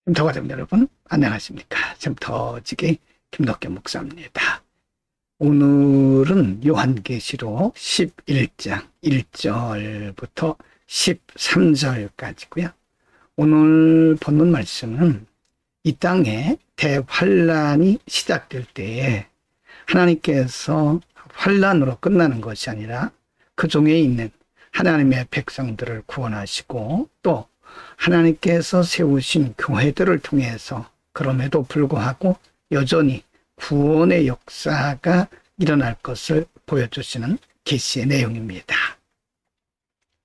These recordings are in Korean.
쉼터가족 여러분, 안녕하십니까. 쉼터지기 김덕겸 목사입니다. 오늘은 요한계시록 11장 1절부터 13절까지고요. 오늘 본문 말씀은 이 땅에 대환란이 시작될 때에 하나님께서 환란으로 끝나는 것이 아니라 그 중에 있는 하나님의 백성들을 구원하시고 또 하나님께서 세우신 교회들을 통해서 그럼에도 불구하고 여전히 구원의 역사가 일어날 것을 보여주시는 계시의 내용입니다.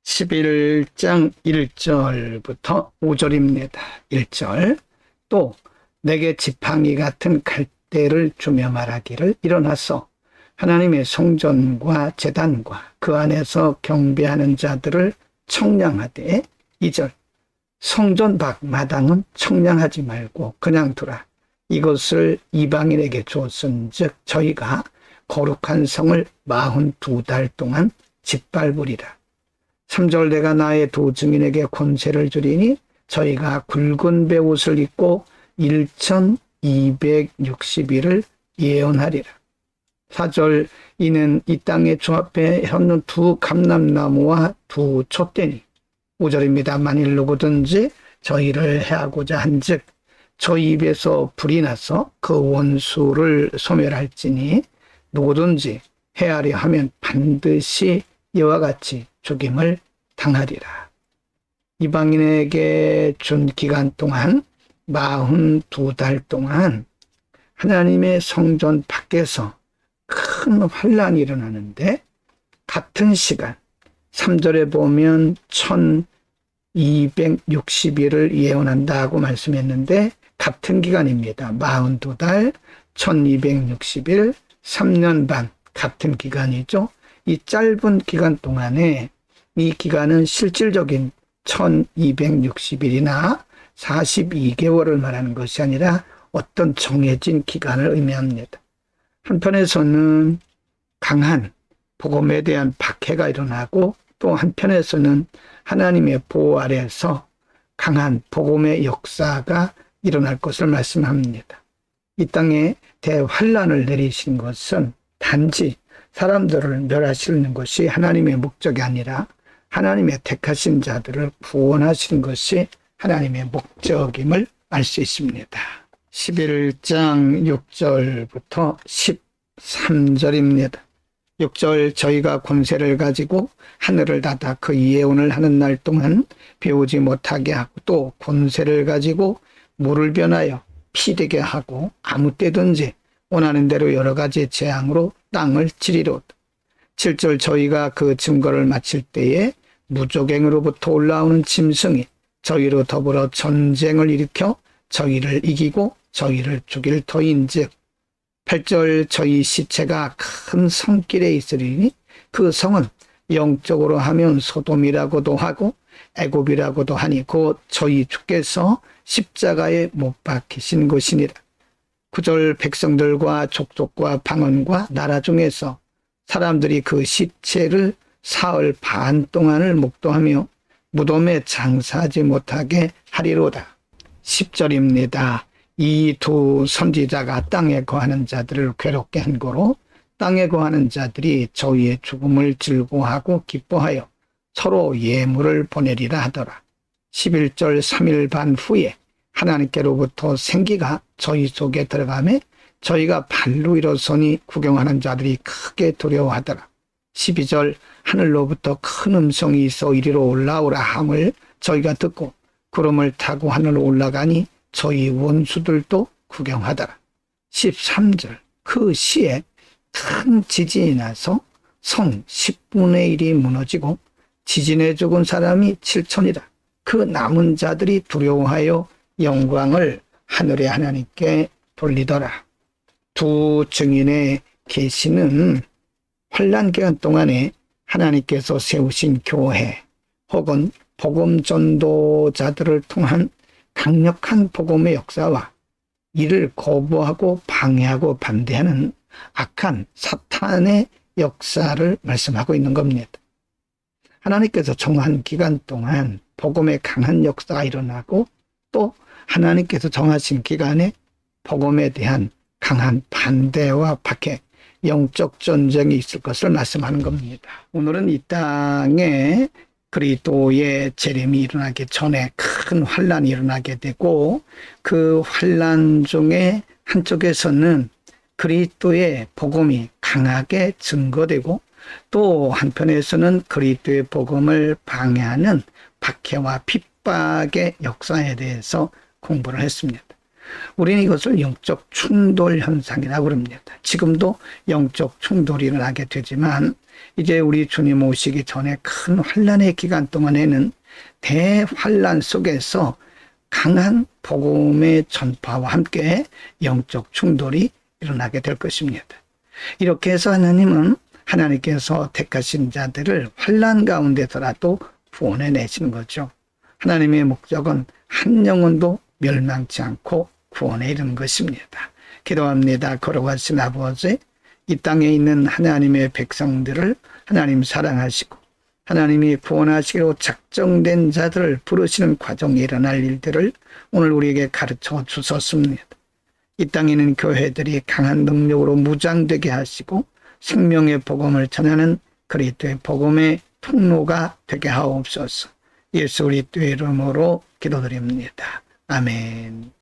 11장 1절부터 5절입니다. 1절 또 내게 지팡이 같은 갈대를 주며 말하기를 일어나서 하나님의 성전과 제단과 그 안에서 경배하는 자들을 청량하되 2절 성전 밖 마당은 청량하지 말고 그냥 두라. 이것을 이방인에게 줬은즉 저희가 거룩한 성을 42달 동안 짓밟으리라. 3절 내가 나의 두 증인에게 권세를 주리니 저희가 굵은 베옷을 입고 1260일을 예언하리라. 4절 이는 이 땅의 주 앞에 섰는 두 감람나무와 두 촛대니 5절입니다. 만일 누구든지 저희를 해하고자 한즉 저희 입에서 불이 나서 그 원수를 소멸할지니 누구든지 해하려 하면 반드시 이와 같이 죽임을 당하리라. 이방인에게 준 기간 동안 42달 동안 하나님의 성전 밖에서 큰 환란이 일어나는데 같은 시간 3절에 보면 1260일을 예언한다고 말씀했는데 같은 기간입니다. 42달, 1260일, 3년 반 같은 기간이죠. 이 짧은 기간 동안에 이 기간은 실질적인 1260일이나 42개월을 말하는 것이 아니라 어떤 정해진 기간을 의미합니다. 한편에서는 강한 복음에 대한 박해가 일어나고 또 한편에서는 하나님의 보호 아래에서 강한 복음의 역사가 일어날 것을 말씀합니다. 이 땅에 대환란을 내리신 것은 단지 사람들을 멸하시는 것이 하나님의 목적이 아니라 하나님의 택하신 자들을 구원하시는 것이 하나님의 목적임을 알 수 있습니다. 11장 6절부터 13절입니다. 6절 저희가 권세를 가지고 하늘을 닫아 그 예언을 하는 날 동안 배우지 못하게 하고 또 권세를 가지고 물을 변하여 피 되게 하고 아무 때든지 원하는 대로 여러 가지 재앙으로 땅을 치리로다. 7절 저희가 그 증거를 마칠 때에 무조갱으로부터 올라오는 짐승이 저희로 더불어 전쟁을 일으켜 저희를 이기고 저희를 죽일 터인즉 8절 저희 시체가 큰 성길에 있으리니 그 성은 영적으로 하면 소돔이라고도 하고 애굽이라고도 하니 곧 저희 주께서 십자가에 못 박히신 곳이니라. 9절 백성들과 족속과 방언과 나라 중에서 사람들이 그 시체를 사흘 반 동안을 목도하며 무덤에 장사하지 못하게 하리로다. 10절입니다. 이 두 선지자가 땅에 거하는 자들을 괴롭게 한 거로 땅에 거하는 자들이 저희의 죽음을 즐거워하고 기뻐하여 서로 예물을 보내리라 하더라. 11절 3일 반 후에 하나님께로부터 생기가 저희 속에 들어가매 저희가 발로 일어서니 구경하는 자들이 크게 두려워하더라. 12절 하늘로부터 큰 음성이 있어 이리로 올라오라 함을 저희가 듣고 구름을 타고 하늘로 올라가니 저희 원수들도 구경하더라. 13절 그 시에 큰 지진이 나서 성 10분의 1이 무너지고 지진에 죽은 사람이 7천이라. 그 남은 자들이 두려워하여 영광을 하늘의 하나님께 돌리더라. 두 증인의 계시는 환란 기간 동안에 하나님께서 세우신 교회 혹은 복음 전도자들을 통한 강력한 복음의 역사와 이를 거부하고 방해하고 반대하는 악한 사탄의 역사를 말씀하고 있는 겁니다. 하나님께서 정한 기간 동안 복음의 강한 역사가 일어나고 또 하나님께서 정하신 기간에 복음에 대한 강한 반대와 박해, 영적 전쟁이 있을 것을 말씀하는 겁니다. 오늘은 이 땅에 그리스도의 재림이 일어나기 전에 큰 환란이 일어나게 되고, 그 환란 중에 한쪽에서는 그리스도의 복음이 강하게 증거되고, 또 한편에서는 그리스도의 복음을 방해하는 박해와 핍박의 역사에 대해서 공부를 했습니다. 우리는 이것을 영적 충돌 현상이라고 그럽니다. 지금도 영적 충돌이 일어나게 되지만, 이제 우리 주님 오시기 전에 큰 환란의 기간 동안에는 대환란 속에서 강한 복음의 전파와 함께 영적 충돌이 일어나게 될 것입니다. 이렇게 해서 하나님께서 택하신 자들을 환란 가운데서라도 구원해 내시는 거죠. 하나님의 목적은 한 영혼도 멸망치 않고 구원에 이르는 것입니다. 기도합니다. 거룩하신 아버지, 이 땅에 있는 하나님의 백성들을 하나님 사랑하시고 하나님이 구원하시기로 작정된 자들을 부르시는 과정에 일어날 일들을 오늘 우리에게 가르쳐 주셨습니다. 이 땅에 있는 교회들이 강한 능력으로 무장되게 하시고 생명의 복음을 전하는 그리스도의 복음의 통로가 되게 하옵소서. 예수 그리스도의 이름으로 기도드립니다. 아멘.